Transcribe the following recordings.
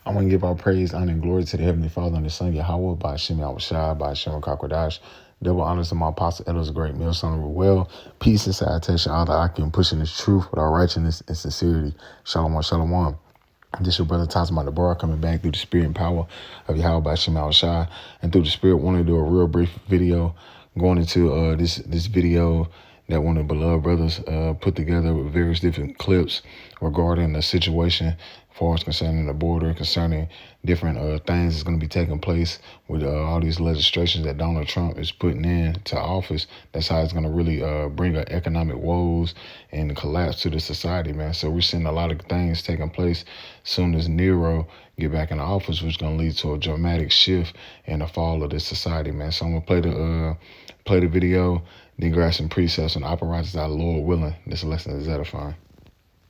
I want to give our praise, honor, and glory to the Heavenly Father and the Son, Yahweh, by Hashem Yahushua, by Hashem Kakwadash. Double honors to my apostle, Elders, great meal, son of well. Peace and salutation, all the Akim, pushing this truth with our righteousness and sincerity. Shalom, shalom. This your brother Tasma Deborah coming back through the spirit and power of Yahweh by Hashem Yahushua. And through the spirit, want to do a real brief video going into this video that one of the beloved brothers put together with various different clips regarding the situation as far as concerning the border, concerning different things that's going to be taking place with all these legislations that Donald Trump is putting into office. That's how it's going to really bring economic woes and collapse to the society, man. So we're seeing a lot of things taking place soon as Nero get back in the office, which is going to lead to a dramatic shift in the fall of this society, man. So I'm going to play the video, then grab some precepts and operators that Lord willing, this lesson is edifying.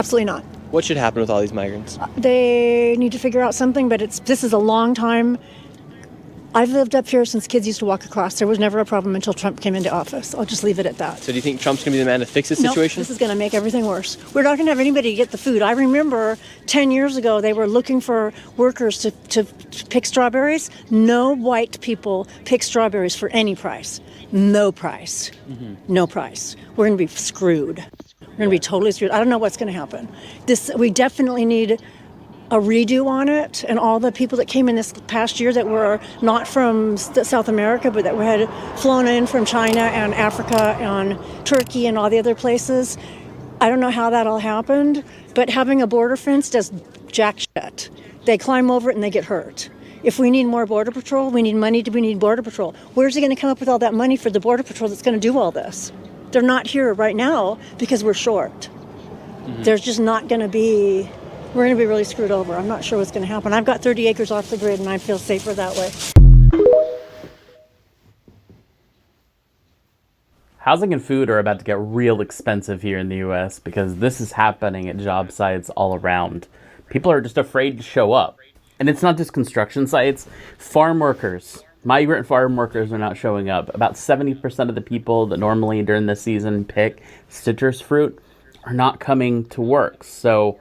Absolutely not. What should happen with all these migrants? They need to figure out something, but this is a long time. I've lived up here since kids used to walk across. There was never a problem until Trump came into office. I'll just leave it at that. So do you think Trump's going to be the man to fix this situation? No, this is going to make everything worse. We're not going to have anybody get the food. I remember 10 years ago, they were looking for workers to pick strawberries. No white people pick strawberries for any price. No price. No price. We're going to be screwed. We're going to be totally screwed. I don't know what's going to happen. We definitely need a redo on it, and all the people that came in this past year that were not from South America, but that had flown in from China and Africa and Turkey and all the other places. I don't know how that all happened, but having a border fence does jack shit. They climb over it and they get hurt. If we need more border patrol, we need money. We need border patrol. Where's he going to come up with all that money for the border patrol that's going to do all this? They're not here right now because we're short. There's just not going to be. We're going to be really screwed over. I'm not sure what's going to happen. I've got 30 acres off the grid, and I feel safer that way. Housing and food are about to get real expensive here in the U.S. because this is happening at job sites all around. People are just afraid to show up. And it's not just construction sites. Farm workers, migrant farm workers are not showing up. About 70% of the people that normally during this season pick citrus fruit are not coming to work. So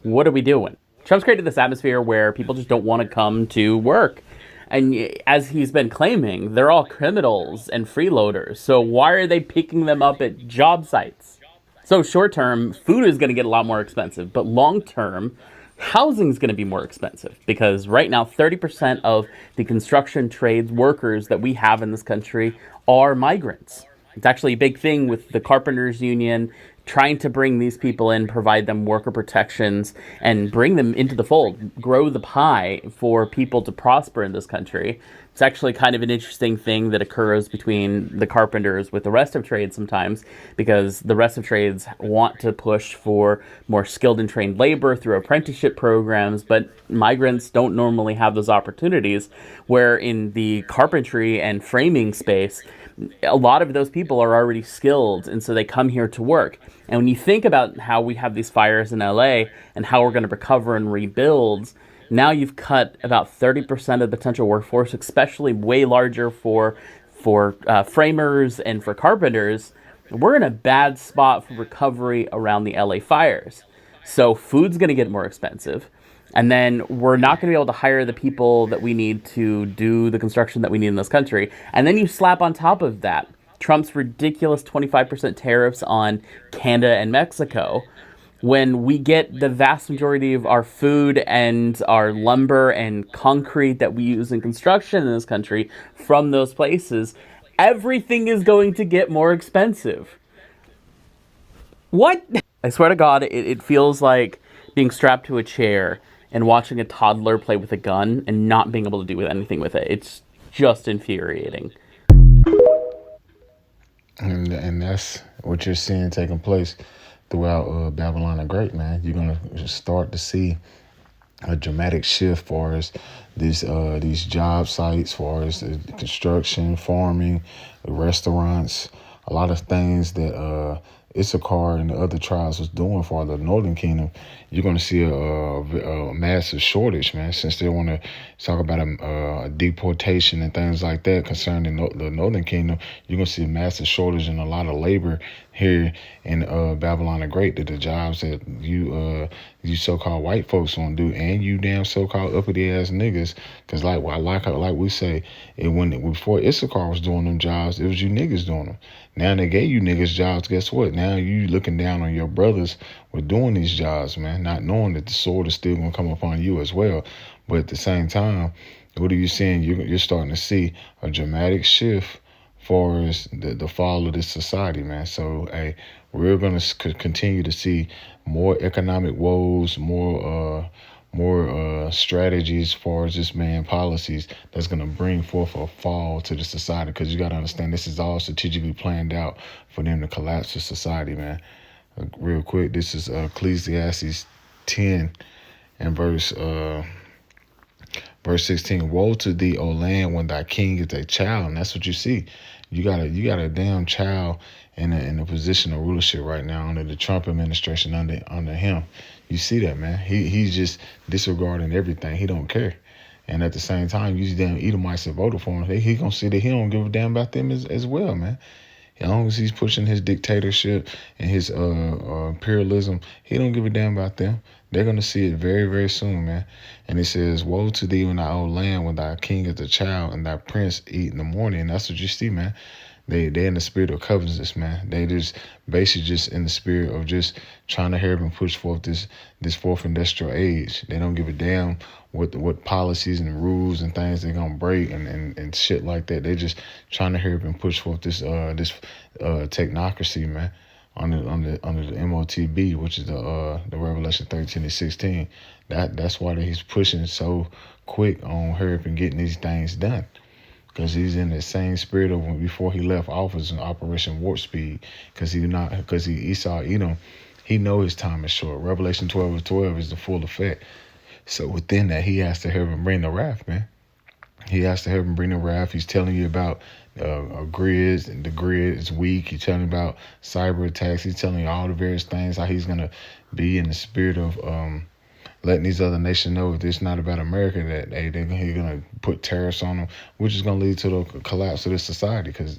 what are we doing? Trump's created this atmosphere where people just don't want to come to work. And as he's been claiming, they're all criminals and freeloaders. So why are they picking them up at job sites? So short term, food is going to get a lot more expensive. But long term, housing is going to be more expensive. Because right now, 30% of the construction trades workers that we have in this country are migrants. It's actually a big thing with the Carpenters Union trying to bring these people in, provide them worker protections, and bring them into the fold, grow the pie for people to prosper in this country. It's actually kind of an interesting thing that occurs between the carpenters with the rest of trades sometimes, because the rest of trades want to push for more skilled and trained labor through apprenticeship programs, but migrants don't normally have those opportunities, where in the carpentry and framing space, a lot of those people are already skilled, and so they come here to work. And when you think about how we have these fires in LA and how we're going to recover and rebuild, now you've cut about 30% of the potential workforce, especially way larger for framers and for carpenters. We're in a bad spot for recovery around the LA fires. So food's going to get more expensive. And then we're not going to be able to hire the people that we need to do the construction that we need in this country. And then you slap on top of that Trump's ridiculous 25% tariffs on Canada and Mexico, when we get the vast majority of our food and our lumber and concrete that we use in construction in this country from those places, everything is going to get more expensive. What? I swear to God, it feels like being strapped to a chair and watching a toddler play with a gun and not being able to do anything with it. It's just infuriating. And that's what you're seeing taking place throughout Babylon the Great, man. You're going to start to see a dramatic shift for us, these job sites, for us, the construction, farming, restaurants, a lot of things that Issachar and the other tribes was doing for the Northern Kingdom. You're going to see a massive shortage, man, since they want to talk about a deportation and things like that concerning the Northern Kingdom. You're going to see a massive shortage in a lot of labor here in Babylon the Great, that the jobs that you so-called white folks won't do, and you damn so-called uppity ass niggas, because like we say, before Issachar was doing them jobs, it was you niggas doing them. Now they gave you niggas jobs. Guess what? Now you looking down on your brothers with doing these jobs, man, not knowing that the sword is still gonna come upon you as well. But at the same time, what are you seeing? You're starting to see a dramatic shift far as the fall of this society, man. So, hey, we're going to continue to see more economic woes, more strategies as far as this man policies that's going to bring forth a fall to the society. Because you got to understand, this is all strategically planned out for them to collapse the society, man. Real quick, this is Ecclesiastes 10 and verse 16. Woe to thee, O land, when thy king is a child. And that's what you see. You got a damn child in a position of rulership right now under the Trump administration, under him. You see that, man. He's just disregarding everything. He don't care. And at the same time, these damn Edomites that voted for him, he gonna see that he don't give a damn about them as well, man. As long as he's pushing his dictatorship and his imperialism, he don't give a damn about them. They're going to see it very, very soon, man. And it says, woe to thee in thy old land when thy king is a child and thy prince eat in the morning. And that's what you see, man. They in the spirit of covetousness, man. They just basically just in the spirit of just trying to help and push forth this fourth industrial age. They don't give a damn what policies and rules and things they're gonna break and shit like that. They just trying to help and push forth this technocracy, man. Under the MOTB, which is the Revelation 13 and 16. That's why he's pushing so quick on hurry up and getting these things done. Because he's in the same spirit of when before he left office in Operation Warp Speed. Because Esau Edom, he know his time is short. Revelation 12:12 is the full effect. So within that, he has to help him bring the wrath, man. He has to help him bring the wrath. He's telling you about grids, and the grid is weak. He's telling you about cyber attacks. He's telling you all the various things, how he's going to be in the spirit of letting these other nations know if it's not about America, that he's going to put tariffs on them, which is going to lead to the collapse of this society. Because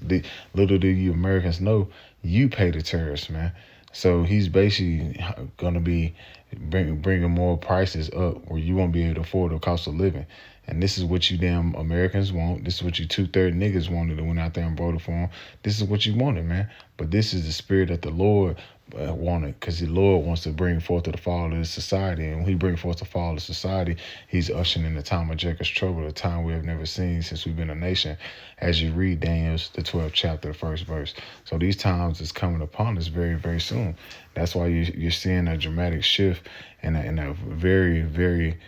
little do you Americans know, you pay the tariffs, man. So he's basically going to be bringing more prices up where you won't be able to afford the cost of living. And this is what you damn Americans want. This is what you 2/3 niggas wanted that went out there and voted for him. This is what you wanted, man. But this is the spirit that the Lord wanted, because the Lord wants to bring forth the fall of this society. And when he brings forth the fall of society, he's ushering in the time of Jacob's trouble, a time we have never seen since we've been a nation, as you read Daniel's, the 12th chapter, the first verse. So these times is coming upon us very, very soon. That's why you're seeing a dramatic shift and a very, very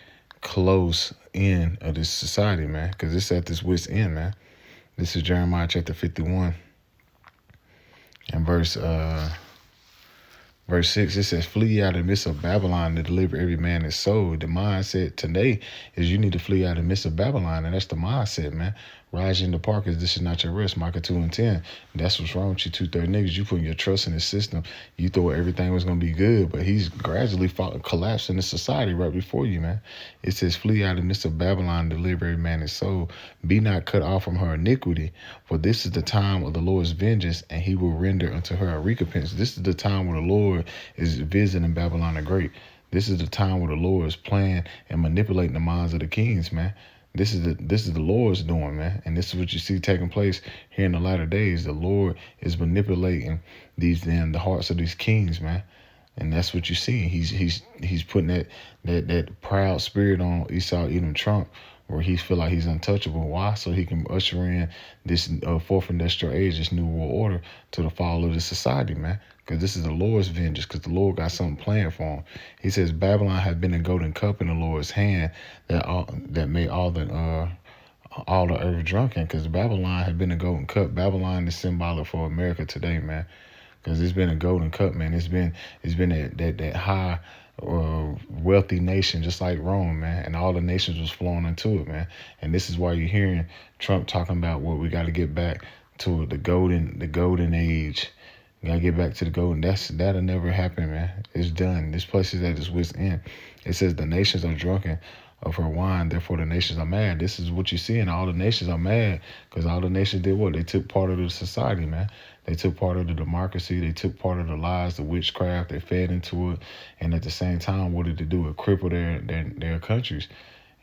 close end of this society, man, because it's at this wit's end, man. This is Jeremiah chapter 51 and verse 6. It says, flee out of the midst of Babylon to deliver every man his soul. The mindset today is you need to flee out of the midst of Babylon, and that's the mindset, man. Rise in the park, because this is not your rest. Micah 2:10. That's what's wrong with you 2/3 niggas. You putting your trust in the system. You thought everything was going to be good, but he's gradually collapsing the society right before you, man. It says, flee out of the midst of Babylon, deliver every man his soul. Be not cut off from her iniquity, for this is the time of the Lord's vengeance, and he will render unto her a recompense. This is the time where the Lord is visiting Babylon the Great. This is the time where the Lord is playing and manipulating the minds of the kings, man. This is the Lord's doing, man. And this is what you see taking place here in the latter days. The Lord is manipulating the hearts of these kings, man. And that's what you see. He's putting that proud spirit on Esau Edom Trump, where he feel like he's untouchable. Why? So he can usher in this fourth industrial age, this new world order, to the fall of the society, man. Because this is the Lord's vengeance, because the Lord got something planned for him. He says Babylon had been a golden cup in the Lord's hand that made all the earth drunken, because Babylon had been a golden cup. Babylon is symbolic for America today, man. Because it's been a golden cup, man. It's been that high wealthy nation, just like Rome, man, and all the nations was flowing into it, man. And this is why you're hearing Trump talking about what we got to get back to the golden age. We got to get back to the golden. That'll never happen, man. It's done. This place is at its wit's end. It says the nations are drunken of her wine, therefore the nations are mad. This is what you see, and all the nations are mad because all the nations did what? They took part of the society, man. They took part of the democracy. They took part of the lies, the witchcraft. They fed into it. And at the same time, what did it do? It crippled their countries.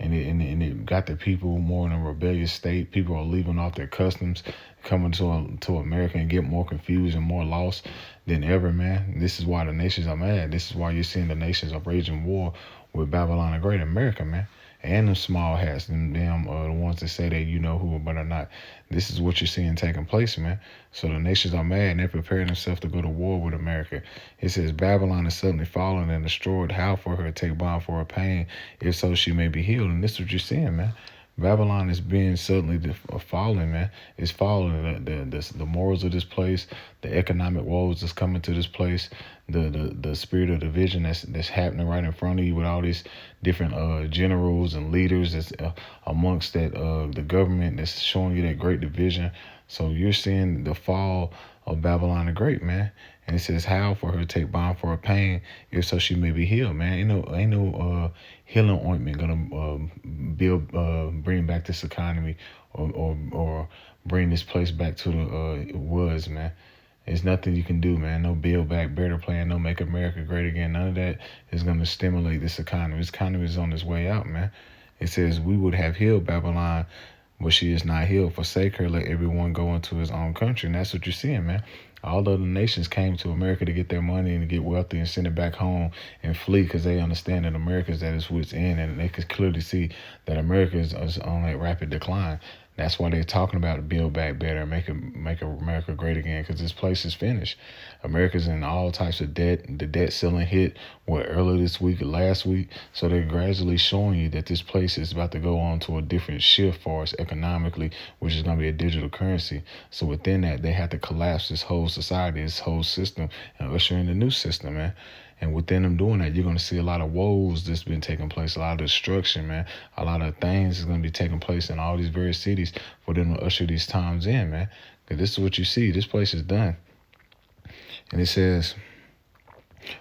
And it got the people more in a rebellious state. People are leaving off their customs, coming to America and get more confused and more lost than ever, man. This is why the nations are mad. This is why you're seeing the nations are raging war with Babylon the Great, America, man. And them small hats, them damn the ones that say they who but are not. This is what you're seeing taking place, man. So the nations are mad and they're preparing themselves to go to war with America. It says Babylon is suddenly fallen and destroyed. How for her take bond for her pain, if so she may be healed. And this is what you're seeing, man. Babylon is being suddenly falling, man. It's falling. The morals of this place, the economic woes that's coming to this place, the spirit of division that's happening right in front of you with all these different generals and leaders that's amongst that the government that's showing you that great division. So you're seeing the fall of Babylon the Great, man. And it says, how for her take bond for her pain, if so she may be healed, man. Ain't no healing ointment gonna bring back this economy or bring this place back to it was, man. There's nothing you can do, man. No Build Back Better plan, no Make America Great Again. None of that is gonna stimulate this economy. This economy is on its way out, man. It says we would have healed Babylon, but she is not healed. Forsake her, let everyone go into his own country. And that's what you're seeing, man. All other nations came to America to get their money and to get wealthy and send it back home and flee because they understand that America is at its wit's end, and they could clearly see that America is on a rapid decline. That's why they're talking about Build Back Better, make America great again, because this place is finished. America's in all types of debt. The debt ceiling hit earlier this week or last week. So they're gradually showing you that this place is about to go on to a different shift for us economically, which is going to be a digital currency. So within that, they have to collapse this whole society, this whole system, and usher in the new system, man. And within them doing that, you're going to see a lot of woes that's been taking place, a lot of destruction, man. A lot of things is going to be taking place in all these various cities for them to usher these times in, man. Because this is what you see. This place is done. And it says,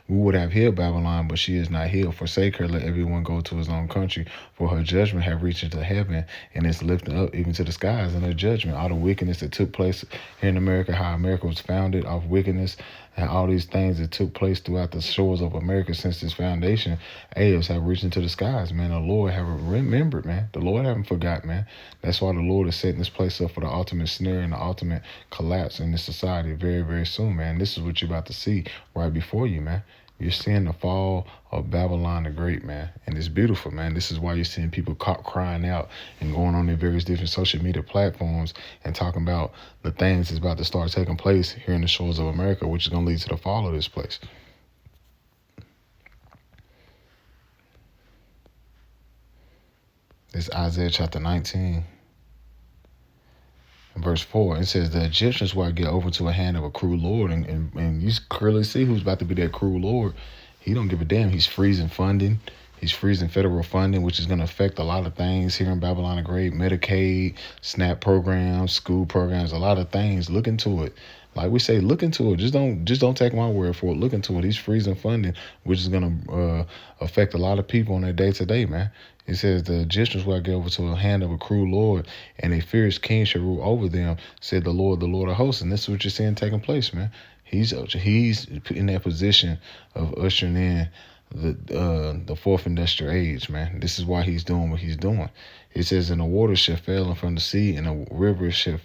we would have healed Babylon, but she is not healed. Forsake her, let everyone go to his own country, for her judgment have reached into heaven, and it's lifted up even to the skies in her judgment. All the wickedness that took place here in America, how America was founded off wickedness, and all these things that took place throughout the shores of America since its foundation, have reached into the skies, man. The Lord have remembered, man. The Lord haven't forgot, man. That's why the Lord is setting this place up for the ultimate snare and the ultimate collapse in this society very, very soon, man. This is what you're about to see right before you, man. You're seeing the fall of Babylon the Great, man. And it's beautiful, man. This is why you're seeing people crying out and going on their various different social media platforms and talking about the things that's about to start taking place here in the shores of America, which is going to lead to the fall of this place. It's Isaiah chapter 19. Verse 4, it says, the Egyptians will get over to a hand of a cruel lord, and you clearly see who's about to be that cruel lord. He don't give a damn. He's freezing funding. He's freezing federal funding, which is going to affect a lot of things here in Babylon the Great, Medicaid, SNAP programs, school programs, a lot of things. Look into it. Like we say, look into it. Just don't take my word for it. Look into it. He's freezing funding, which is going to affect a lot of people on their day-to-day, man. It says the Egyptians will get over to a hand of a cruel lord, and a fierce king shall rule over them, said the Lord of hosts. And this is what you're seeing taking place, man. He's in that position of ushering in the fourth industrial age, man. This is why he's doing what he's doing. It says, and the water shall fail from the sea, and the river shall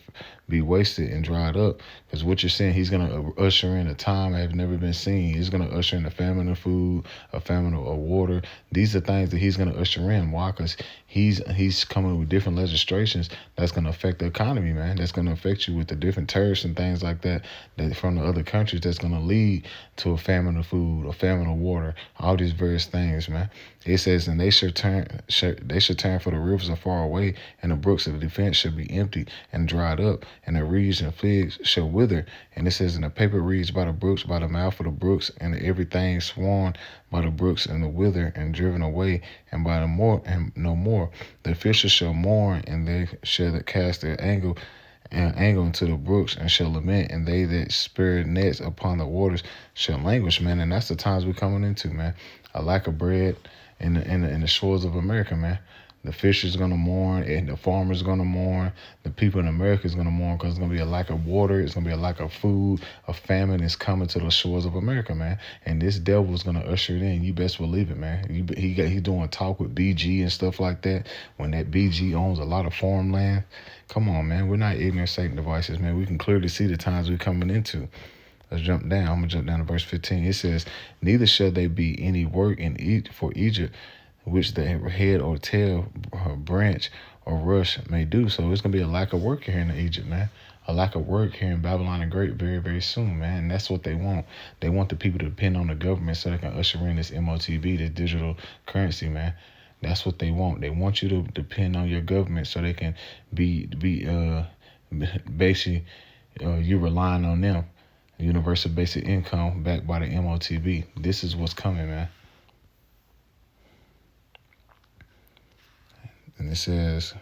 be wasted and dried up. Because what you're saying, he's going to usher in a time I have never been seen. He's going to usher in a famine of food, a famine of water. These are things that he's going to usher in. Why? Because he's coming with different legislations that's going to affect the economy, man. That's going to affect you with the different tariffs and things like that from the other countries. That's going to lead to a famine of food, a famine of water, all these various things, man. It says, and they should turn for the rivers are far away, and the brooks of defense shall be emptied and dried up, and the reeds and figs shall wither. And it says, and the paper reeds by the brooks, by the mouth of the brooks, and everything sworn by the brooks, and the wither and driven away, and by the more and no more. The fishes shall mourn, and they shall cast their anger into the brooks, and shall lament, and they that spread nets upon the waters shall languish, man. And that's the times we're coming into, man. A lack of bread in the shores of America, man. The fishers gonna mourn, and the farmers gonna mourn. The people in America is gonna mourn because it's gonna be a lack of water. It's gonna be a lack of food. A famine is coming to the shores of America, man. And this devil is gonna usher it in. You best believe it, man. He's doing talk with BG and stuff like that. When that BG owns a lot of farmland, come on, man. We're not ignorant Satan devices, man. We can clearly see the times we're coming into. Let's jump down. I'm gonna jump down to verse 15. It says, "Neither shall there be any work for Egypt, which the head or tail, or branch or rush may do." So it's gonna be a lack of work here in Egypt, man. A lack of work here in Babylon the Great very, very soon, man. And that's what they want. They want the people to depend on the government so they can usher in this MOTB, this digital currency, man. That's what they want. They want you to depend on your government so they can be basically you relying on them. Universal basic income backed by the MOTB. This is what's coming, man. And it says,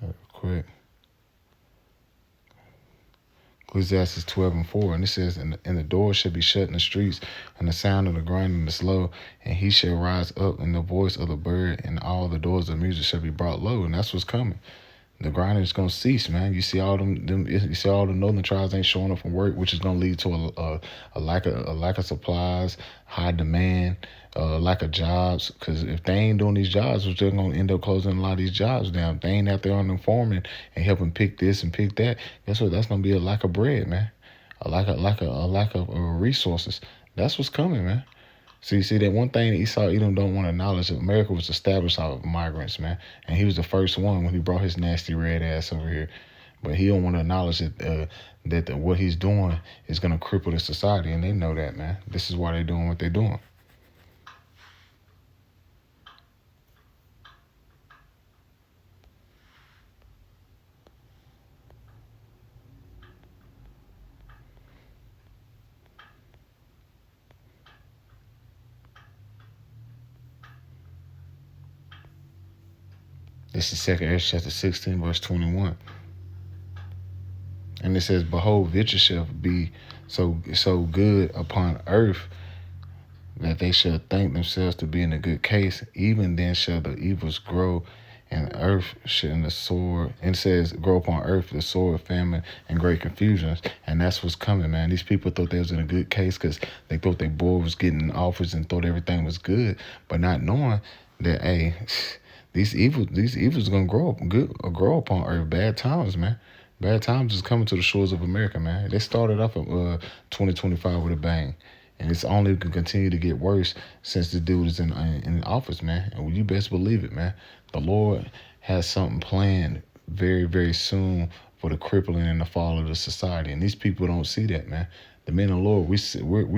real quick, Ecclesiastes 12:4, and it says, and the doors shall be shut in the streets, and the sound of the grinding is low, and he shall rise up in the voice of the bird, and all the doors of music shall be brought low. And that's what's coming. The grinding is gonna cease, man. You see all you see all the northern tribes ain't showing up from work, which is gonna lead to a lack of supplies, high demand, lack of jobs. Because if they ain't doing these jobs, which they're gonna end up closing a lot of these jobs down. If they ain't out there on them farming and helping pick this and pick that, guess what? That's gonna be a lack of bread, man. A lack of resources. That's what's coming, man. See that one thing that Esau Edom don't want to acknowledge, that America was established out of migrants, man. And he was the first one when he brought his nasty red ass over here. But he don't want to acknowledge that what he's doing is going to cripple the society. And they know that, man. This is why they're doing what they're doing. This is 2 Ezra chapter 16, verse 21. And it says, "Behold, victory shall be so good upon earth that they shall think themselves to be in a good case. Even then shall the evils grow, and earth shall the sword." And it says, "Grow upon earth the sword, famine, and great confusions." And that's what's coming, man. These people thought they was in a good case because they thought their boy was getting offers and thought everything was good, but not knowing that, hey, these evils gonna grow upon earth. Bad times, man. Bad times is coming to the shores of America, man. They started off in 2025 with a bang, and it's only going to continue to get worse since the dude is in office, man. And you best believe it, man. The Lord has something planned very, very soon for the crippling and the fall of the society, and these people don't see that, man. The men of the Lord, we're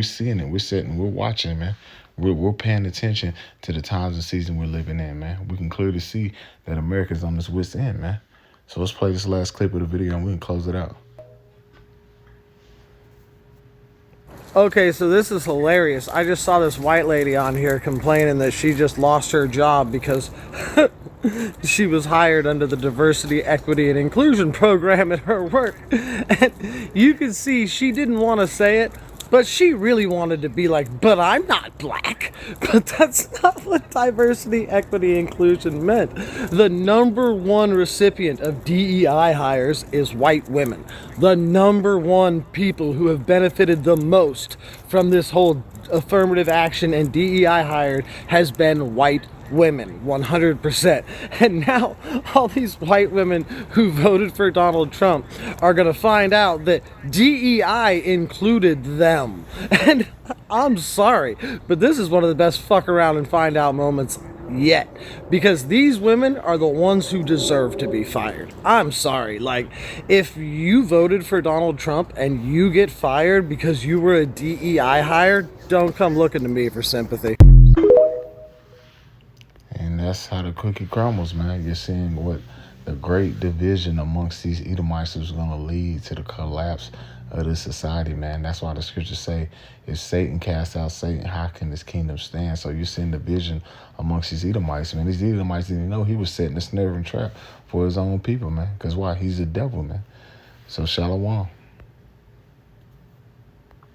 seeing it. We're watching, man. We're paying attention to the times and season we're living in, man. We can clearly see that America's on this wit's end, man. So let's play this last clip of the video and we can close it out. Okay, so this is hilarious. I just saw this white lady on here complaining that she just lost her job because she was hired under the diversity, equity, and inclusion program at her work. And you can see she didn't want to say it, but she really wanted to be like, "But I'm not black." But that's not what diversity, equity, inclusion meant. The number one recipient of DEI hires is white women. The number one people who have benefited the most from this whole affirmative action and DEI hired has been white women, 100%. And now all these white women who voted for Donald Trump are going to find out that DEI included them. And I'm sorry, but this is one of the best fuck around and find out moments yet, because these women are the ones who deserve to be fired. I'm sorry, like, if you voted for Donald Trump and you get fired because you were a DEI hire, don't come looking to me for sympathy. And that's how the cookie crumbles, man. You're seeing what the great division amongst these Edomites is going to lead to the collapse of this society, man. That's why the scriptures say, if Satan casts out Satan, how can his kingdom stand? So you're seeing division amongst these Edomites, man. These Edomites didn't know he was setting a snare and trap for his own people, man. Because why? He's the devil, man. So shalom.